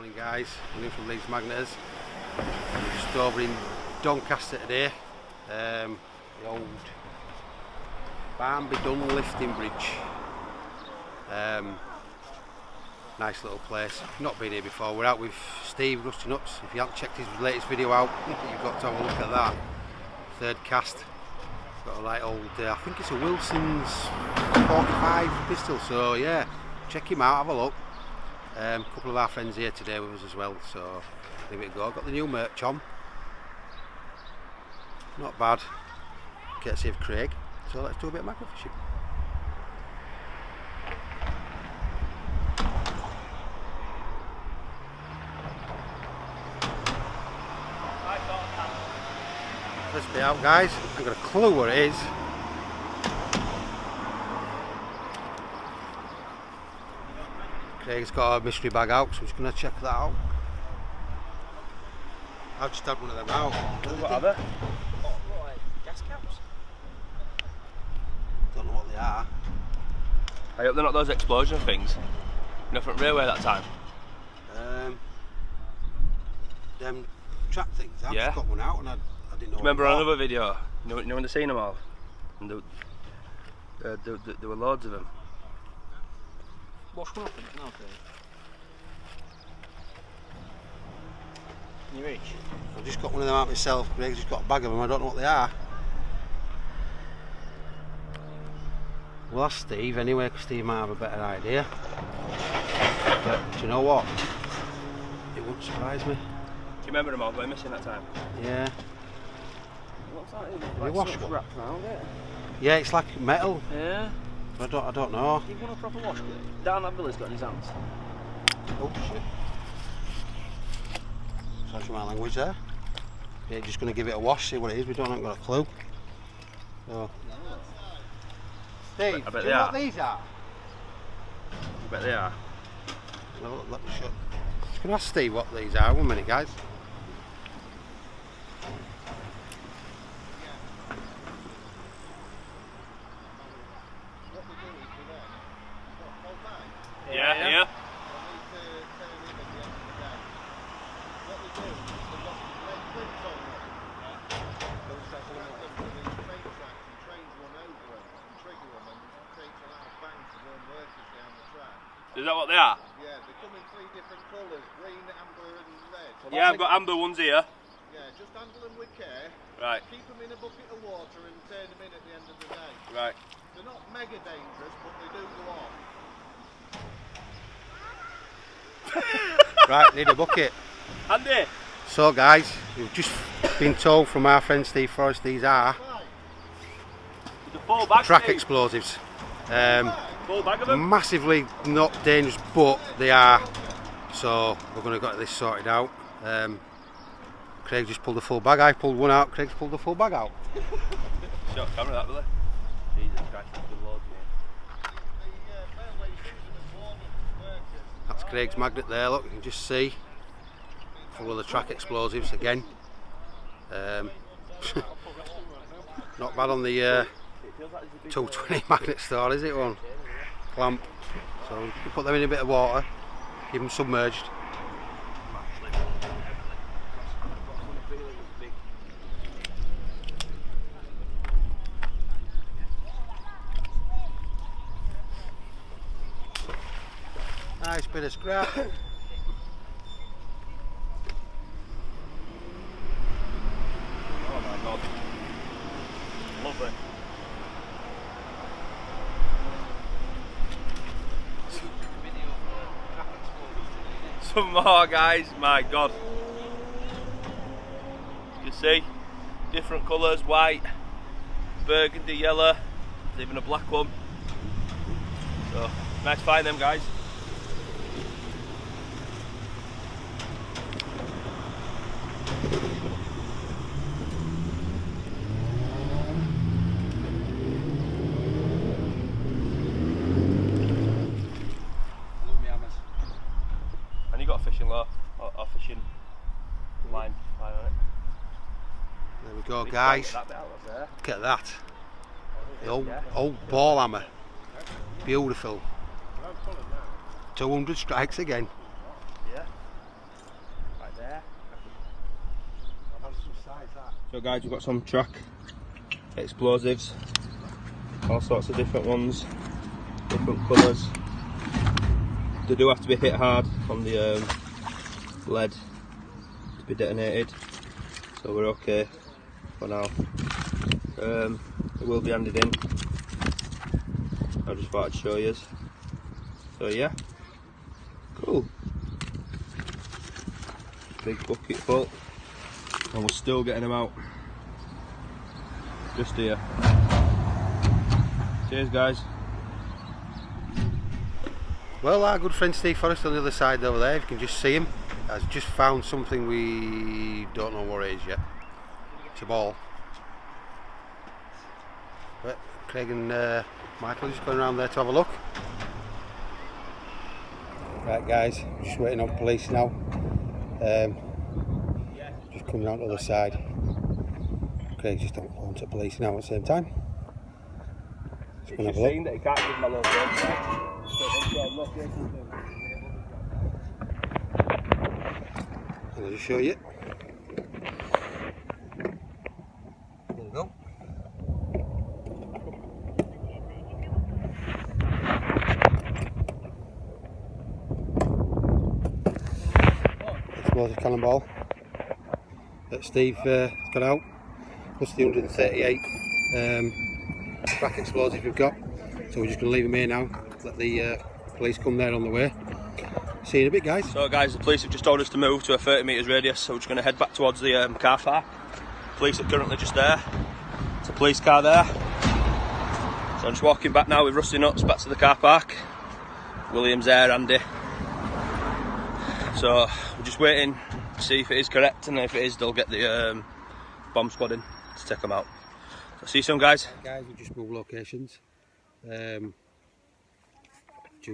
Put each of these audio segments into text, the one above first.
Morning guys, I'm from LeedsMagneters. I'm just over in Doncaster today. The old Barnby Dun lifting bridge. Nice little place. Not been here before. We're out with Steve, Rusty Nuts. If you haven't checked his latest video out, you've got to have a look at that. Third cast. Got a light old, I think it's a Wilson's 45 pistol. So yeah, check him out, have a look. A couple of our friends here today with us as well, so give it a go. Got the new merch on, not bad, courtesy of Craig. So let's do a bit of mackerel fishing. Let's be out guys, I've got a clue where it is. Craig's got a mystery bag out, so I'm just going to check that out. I've just had one of them out. What are they? What, gas caps? Don't know what they are. I hope they're not those explosion things. Nothing railway that time. Them track things. I've Yeah. just got one out and I didn't know. Remember what on they another video, you know when they seen them all? And there were loads of them. Wash one up now, Craig. Can you reach? I've just got one of them out myself. Craig's just got a bag of them. I don't know what they are. Well, ask Steve anyway, because Steve might have a better idea. But do you know what? It wouldn't surprise me. Do you remember them all going missing that time? Yeah. What's that? Have you washed one? Wrapped around it. Yeah, it's like metal. Yeah. But I don't know. Give one a proper wash, Craig. Down that Billy's got in his hands. Oh shit. Sorry for my language there. Yeah, just going to give it a wash, see what it is. We haven't got a clue. So. Steve, I bet do they you know are. what these are? I bet they are. No, let me show. Just going to ask Steve what these are. 1 minute, guys. Yeah. Is that what they are? Yeah, they come in 3 different colours, green, amber and red. Yeah, I've got amber ones here. Yeah, just handle them with care. Right, Keep them in a bucket of water and turn them in at the end of the day. right. They're not mega dangerous, but they do go off. Right, need a bucket. Andy! So guys, we've just been told from our friend Steve Forrest these are The full bag, track Steve. explosives. Full bag of them. Massively not dangerous, but they are. So we're going to get this sorted out. Craig just pulled a full bag. I pulled one out. Craig's pulled the full bag out. Shot camera that, Billy. Jesus Christ, that's good loads, mate. The railways use them as warning workers. That's Craig's magnet there. Look, you can just see full of the track explosives again. Not bad on the 220 magnet store, is it one? Clamp. So you put them in a bit of water, keep them submerged. Nice bit of scrap. Oh my god. Lovely. Some more guys, my god. You can see, different colours, white, burgundy, yellow, there's even a black one. So, nice to find them guys. And you got a fishing lure, or fishing line on it. There we go guys, That bit out was there. look at that. The old ball hammer, beautiful. 200 strikes again. Yeah. So guys, we've got some track explosives, all sorts of different ones, different colours. They do have to be hit hard on the lead to be detonated, so we're okay for now. It will be handed in. I just thought I'd show you. So yeah, cool. Big bucket full, and we're still getting them out. Just here. Cheers guys. Well, our good friend Steve Forrest on the other side over there, if you can just see him, has just found something we don't know what it is yet. It's a ball. But Craig and Michael are just going around there to have a look. Right guys, just waiting on police now. Just coming out the other side. Craig's just on the phone to police now at the same time. Just going to have a look. That he can't give my location. I'll just show you. There we go. Explosive cannonball that Steve got out, plus the 138 crack explosives we've got. So we're just going to leave them here now, let the police come there on the way. See you in a bit guys. So guys, the police have just told us to move to a 30 metres radius, so we're just going to head back towards the car park. Police are currently just there. It's a police car there. So I'm just walking back now with Rusty Nuts back to the car park. William's there, Andy. So we're just waiting to see if it is correct, and if it is, they'll get the bomb squad in to take them out. So see you soon guys. Guys, we just moved locations due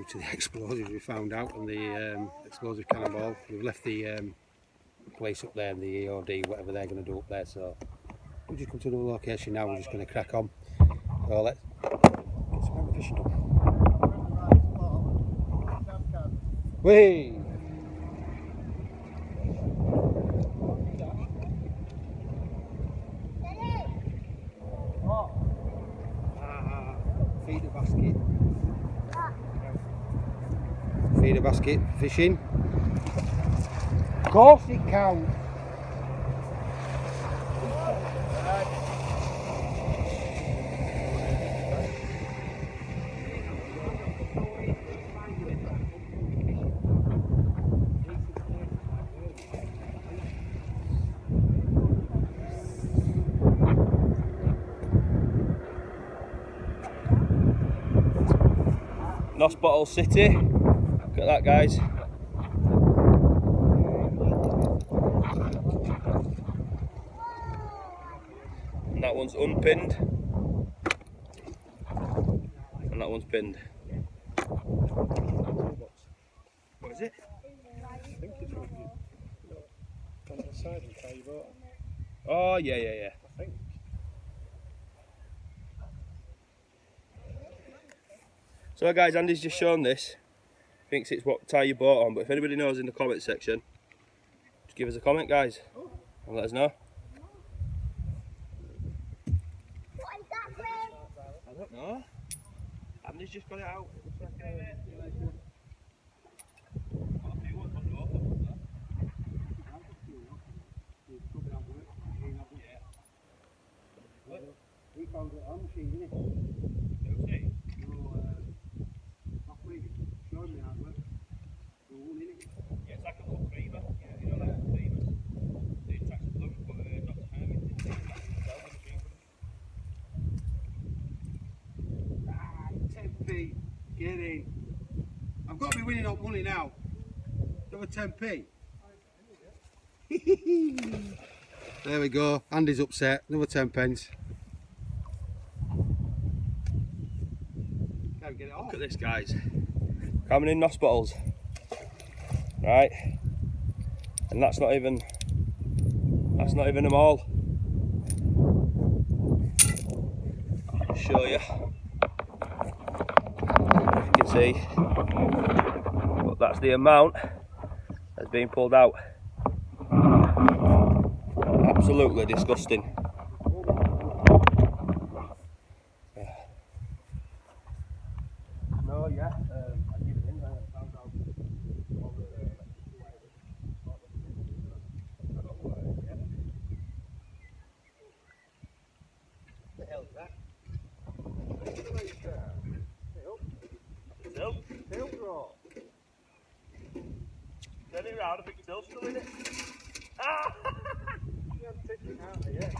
to the explosives we found out and the explosive cannonball. We've left the place up there and the EOD, whatever they're going to do up there, so we've just come to another location now. We're just going to crack on. So let's get some fishing done. Whee! Feeder basket. Feeder basket fishing. Of course it counts. Nos Bottle City. Look at that guys. And that one's unpinned. And that one's pinned. What is it? I think it's on the side of the boat. Oh yeah. I think. So guys, Andy's just shown this. Thinks it's what tie your boat on, but if anybody knows in the comment section, just give us a comment guys and let us know. What is that, Greg? I don't know. Andy's just got it out. We found it on the machine, didn't it? Showed me how it works. Yeah, it's like a little creamer. Yeah, you know, like a creamer. The attached to them, but Dr. Herman didn't take that himself with the machine for them. 10p. Get in. I've got to be winning up money now. Another 10p. There we go. Andy's upset. Another 10 pence. Can't get it off. Look at this, guys. Coming in Nos bottles. Right. And that's not even them all. I'll show you. You can see. But that's the amount that's being pulled out. absolutely disgusting. No, yeah, I give it in there and found out all the The hell is that? Tail draw. Turn it around, I think it's still in it. You haven't taken it out yet.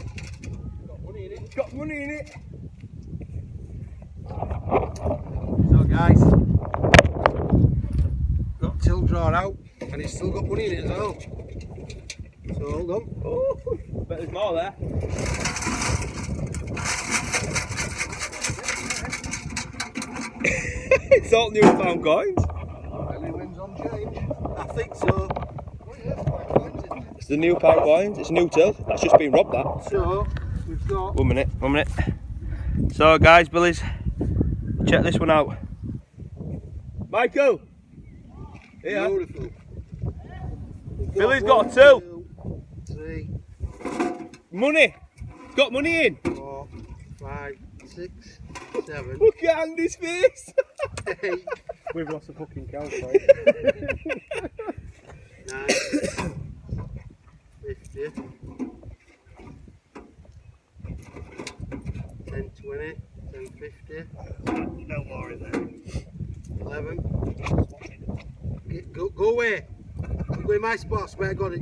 Got money in it. got money in it. So guys, got till drawn out and it's still got money in it as well. So hold on. Oh, bet there's more there. It's all newfound coins. Any wins on change? I think so. It's the new pound coins. It's a new till. That's just been robbed. That. So we've got 1 minute. 1 minute. So guys, Billy's. Check this one out. Michael. Here. beautiful. Billy's got a till. 2, 3, Money. Got money in. 4, 5, 6, 7, Look at Andy's face. 8, We've lost a fucking cow fight. 9, 50, 10, 20, 10, 50. No more in there. 11. Go away. Go in my spot. I swear to God,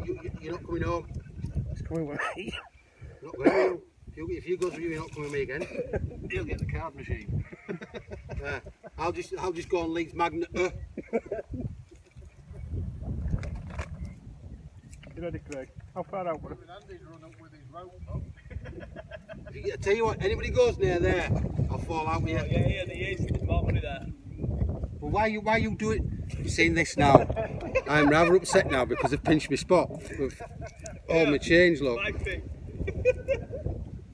you're not coming home. It's coming with me. You're not going home. If you go through, you're not coming with me again. He'll get the card machine. I'll just go on Leeds Magnet. You ready, Craig? How far out? Andy's run up with his rope. I tell you what, anybody goes near there, I'll fall out with you. Yeah, there is. There's more money there. But why you do it? You're seeing this now. I'm rather upset now because they've pinched my spot with all my change, look.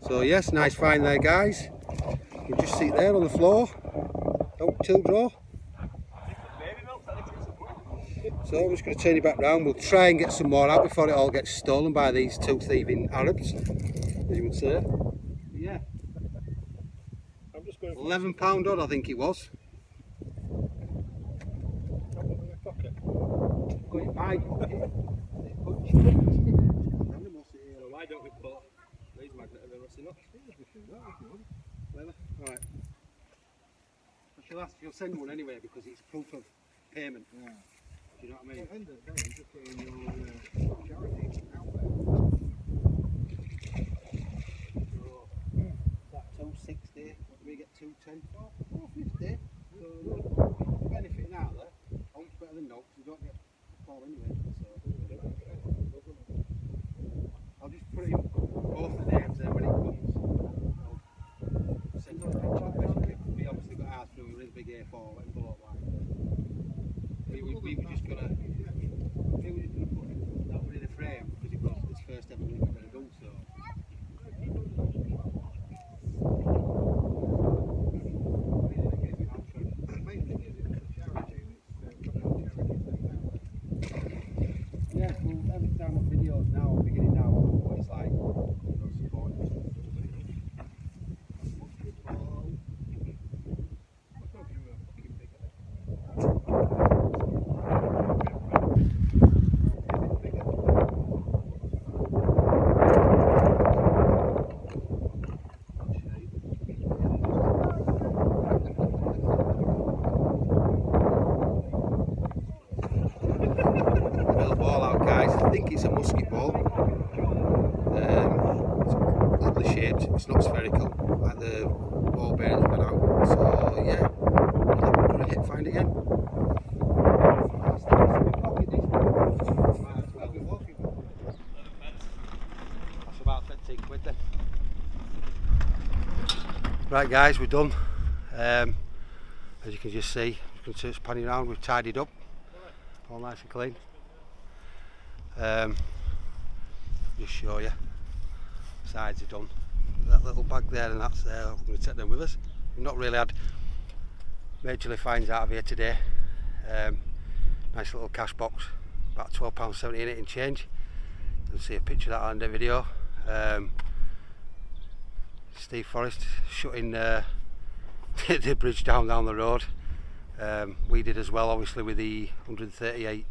So yes, nice find there, guys. You just sit there on the floor. Don't till draw. So I'm just going to turn it back round. We'll try and get some more out before it all gets stolen by these two thieving Arabs, as you would say. Yeah. I'm just going £11 odd, I think it was. Got it by Why don't we put LeedsMagneters-relic up? Alright. You'll send one anyway because it's proof of payment. Yeah. Do you know what I mean? end of the day, just getting your charity out there. That 260, what do we get 210 for? 450. So we're benefiting out there. Home's better than no, because we don't get a call anyway. So I'll just put in both the names there when it comes. I'll send you a picture. We obviously got ours through a really big A4 envelope line. We were just gonna put that one in a frame because it was its first ever one we were gonna do. So. Yeah, well, every time on videos now, I'm beginning now, what it's like, support. I think it's a musket ball. It's oddly shaped, it's not spherical like the ball bearings went out. So yeah, we're going to hit find again. That's about 15 quid then. Right guys, we're done. As you can just see, I'm just panning around, we've tidied up, all nice and clean. Just show you, sides are done. That little bag there and that's there, we're going to take them with us. We've not really had majorly finds out of here today. Nice little cash box, about £12.70 in it in change. You'll see a picture of that on the video. Steve Forrest shutting the bridge down the road. We did as well, obviously, with the 138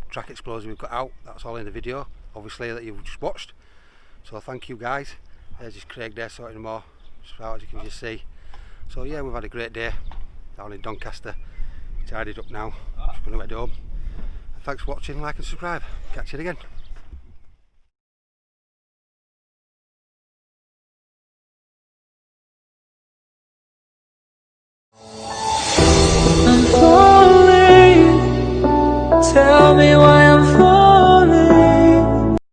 track explosion we've got out. That's all in the video, obviously, that you've just watched. So thank you guys. There's just Craig there sorting them all, as you can just see. So yeah, we've had a great day down in Doncaster. Tidied up now, just going to head home. Thanks for watching, like and subscribe. Catch you again. I'm falling. Tell me why